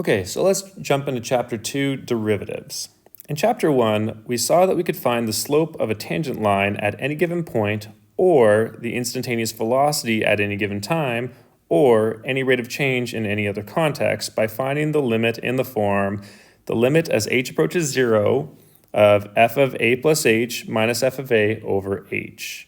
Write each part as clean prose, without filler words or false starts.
Okay, so let's jump into chapter 2, derivatives. In chapter 1, we saw that we could find the slope of a tangent line at any given point, or the instantaneous velocity at any given time, or any rate of change in any other context by finding the limit in the form the limit as h approaches 0 of f of a plus h minus f of a over h.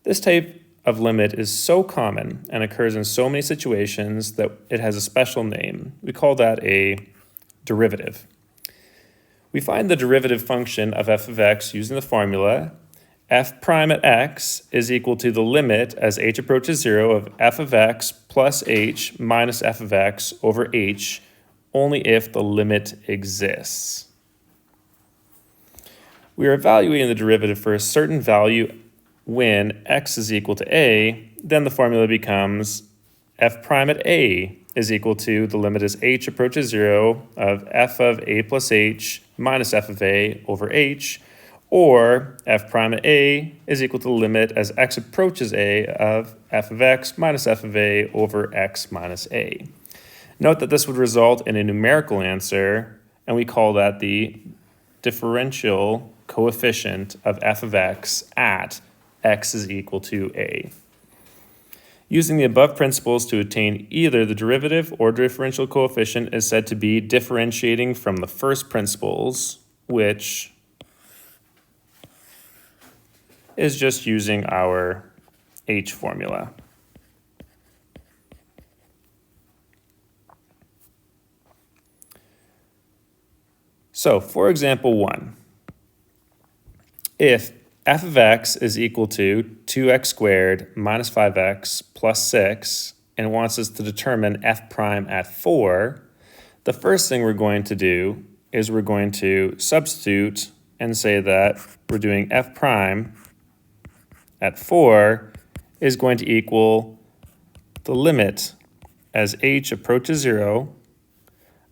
This type of limit is so common and occurs in so many situations that it has a special name. We call that a derivative. We find the derivative function of f of x using the formula f prime at x is equal to the limit as h approaches 0 of f of x plus h minus f of x over h, only if the limit exists. We are evaluating the derivative for a certain value when x is equal to a, then the formula becomes f prime at a is equal to the limit as h approaches 0 of f of a plus h minus f of a over h, or f prime at a is equal to the limit as x approaches a of f of x minus f of a over x minus a. Note that this would result in a numerical answer, and we call that the differential coefficient of f of x at x is equal to a. Using the above principles to attain either the derivative or differential coefficient is said to be differentiating from the first principles, which is just using our h formula. So, for example 1, if f of x is equal to 2x squared minus 5x plus 6 and wants us to determine f prime at 4, the first thing we're going to do is we're going to substitute and say that we're doing f prime at 4 is going to equal the limit as h approaches 0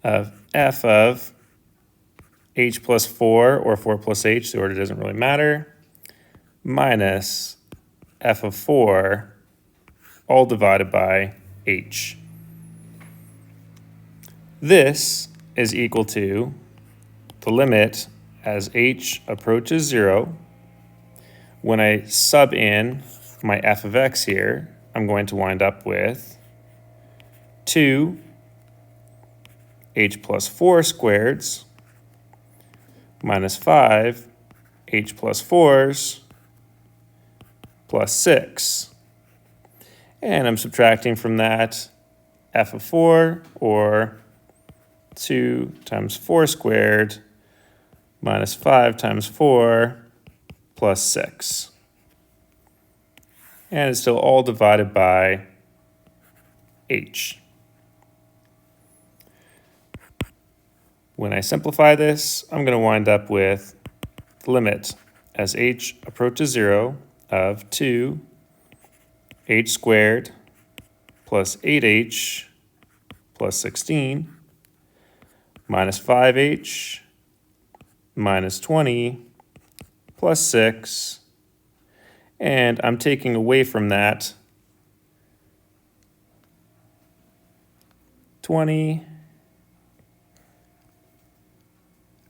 of f of h plus 4 or 4 plus h, the order doesn't really matter, minus f of 4 all divided by h. This is equal to the limit as h approaches 0. When I sub in my f of x here, I'm going to wind up with 2 h plus 4 squareds minus 5 h plus 4s plus 6. And I'm subtracting from that f of 4, or 2 times 4 squared minus 5 times 4 plus 6. And it's still all divided by h. When I simplify this, I'm going to wind up with the limit as h approaches 0 of 2 h squared plus 8h plus 16 minus 5h minus 20 plus 6, and I'm taking away from that 20,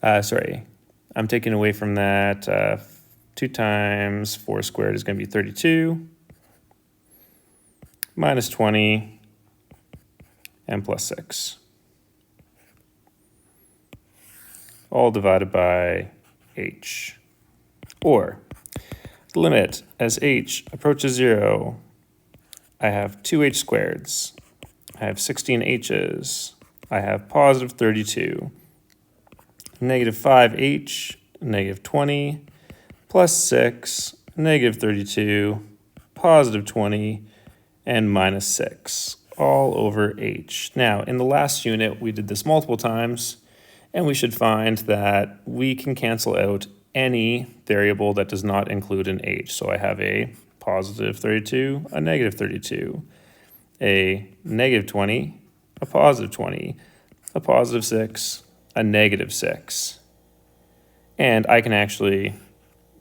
I'm taking away from that 2 times 4 squared is going to be 32, minus 20, and plus 6. All divided by h. Or, the limit as h approaches 0, I have 2h squareds, I have 16 h's, I have positive 32, negative 5h, negative 20, plus 6, negative 32, positive 20, and minus 6, all over h. Now, in the last unit, we did this multiple times, and we should find that we can cancel out any variable that does not include an h. So I have a positive 32, a negative 32, a negative 20, a positive 20, a positive 6, a negative 6. And I can actually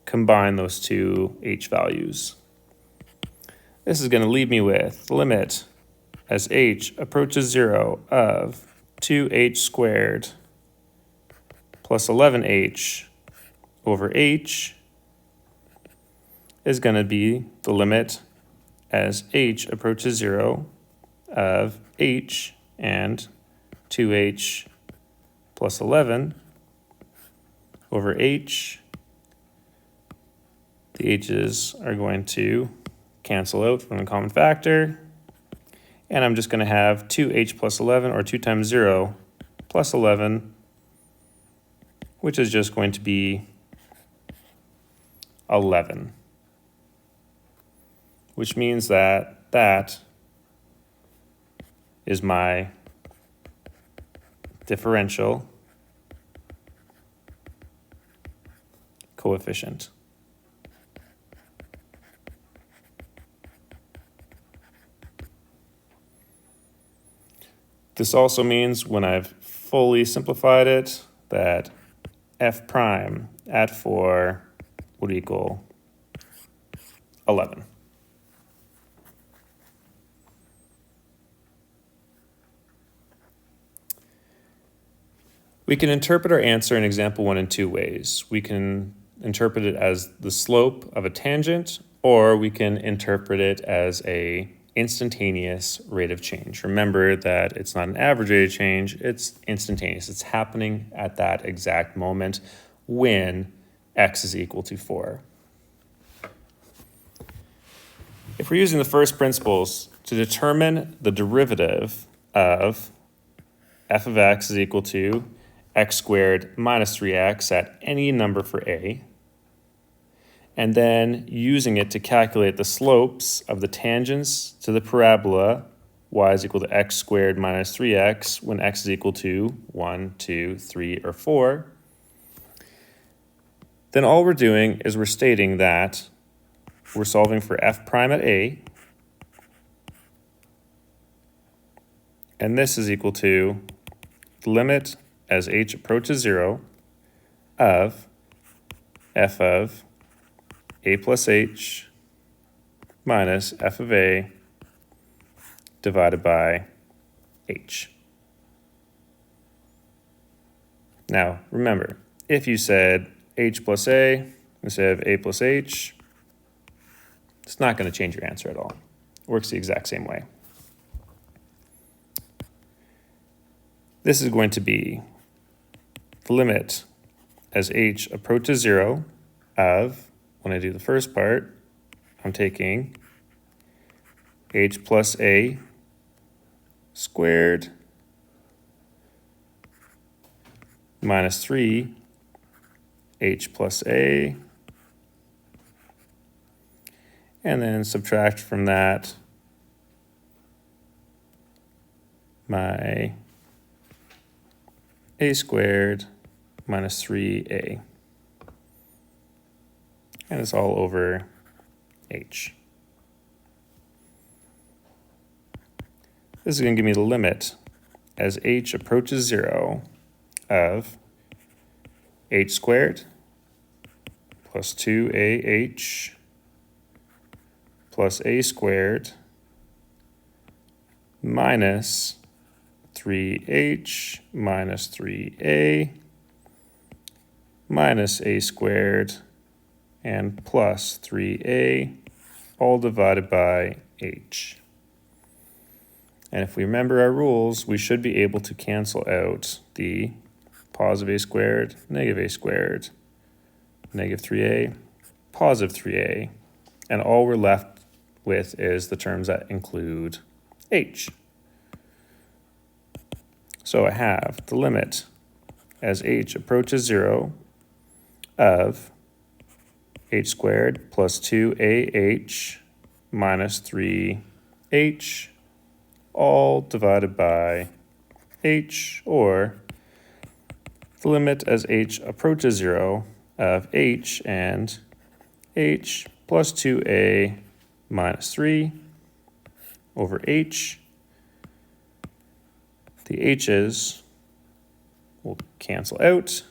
combine those two h values. This is going to leave me with the limit as h approaches 0 of 2h squared plus 11h over h is going to be the limit as h approaches 0 of h and 2h plus 11 over h. The h's are going to cancel out from the common factor, and I'm just going to have 2h plus 11, or 2 times 0 plus 11, which is just going to be 11, which means that that is my differential coefficient. This also means, when I've fully simplified it, that f prime at 4 would equal 11. We can interpret our answer in example 1 in two ways. We can interpret it as the slope of a tangent, or we can interpret it as a instantaneous rate of change. Remember that it's not an average rate of change, it's instantaneous. It's happening at that exact moment when x is equal to 4. If we're using the first principles to determine the derivative of f of x is equal to x squared minus 3x at any number for a, and then using it to calculate the slopes of the tangents to the parabola y is equal to x squared minus 3x when x is equal to 1, 2, 3, or 4, then all we're doing is we're stating that we're solving for f prime at a, and this is equal to the limit as h approaches 0 of f of a plus h minus f of a divided by h. Now, remember, if you said h plus a instead of a plus h, it's not going to change your answer at all. It works the exact same way. This is going to be the limit as h approaches 0 of, when I do the first part, I'm taking h plus a squared minus 3 h plus a, and then subtract from that my a squared minus 3a. And it's all over h. This is going to give me the limit as h approaches 0 of h squared plus 2ah plus a squared minus 3h minus 3a minus a squared and plus 3a, all divided by h. And if we remember our rules, we should be able to cancel out the positive a squared, negative 3a, positive 3a, and all we're left with is the terms that include h. So I have the limit as h approaches 0 of h squared plus 2ah minus 3h, all divided by h, or the limit as h approaches 0 of h and h plus 2a minus 3 over h. The h's will cancel out,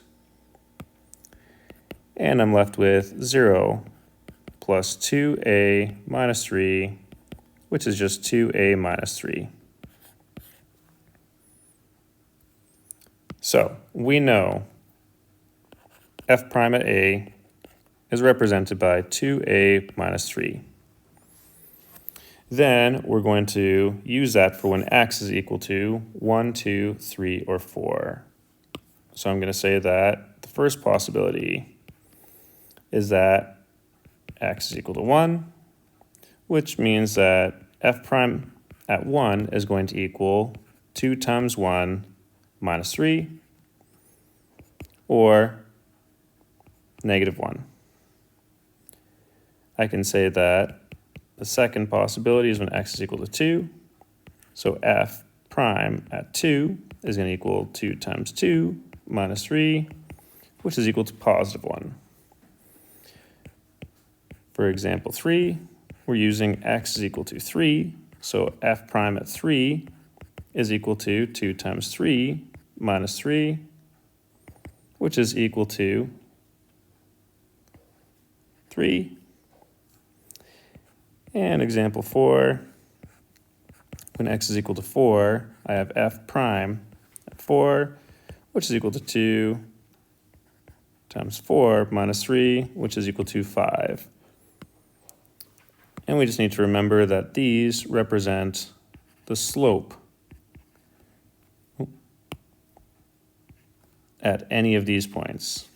and I'm left with 0 plus 2a minus 3, which is just 2a minus 3. So we know f prime at a is represented by 2a minus 3. Then we're going to use that for when x is equal to 1, 2, 3, or 4. So I'm going to say that the first possibility is that x is equal to 1, which means that f prime at 1 is going to equal 2 times 1 minus 3, or negative 1. I can say that the second possibility is when x is equal to 2. So f prime at 2 is going to equal 2 times 2 minus 3, which is equal to positive 1. For example 3, we're using x is equal to 3. So f prime at 3 is equal to 2 times 3 minus 3, which is equal to 3. And example 4, when x is equal to 4, I have f prime at 4, which is equal to 2 times 4 minus 3, which is equal to 5. And we just need to remember that these represent the slope at any of these points.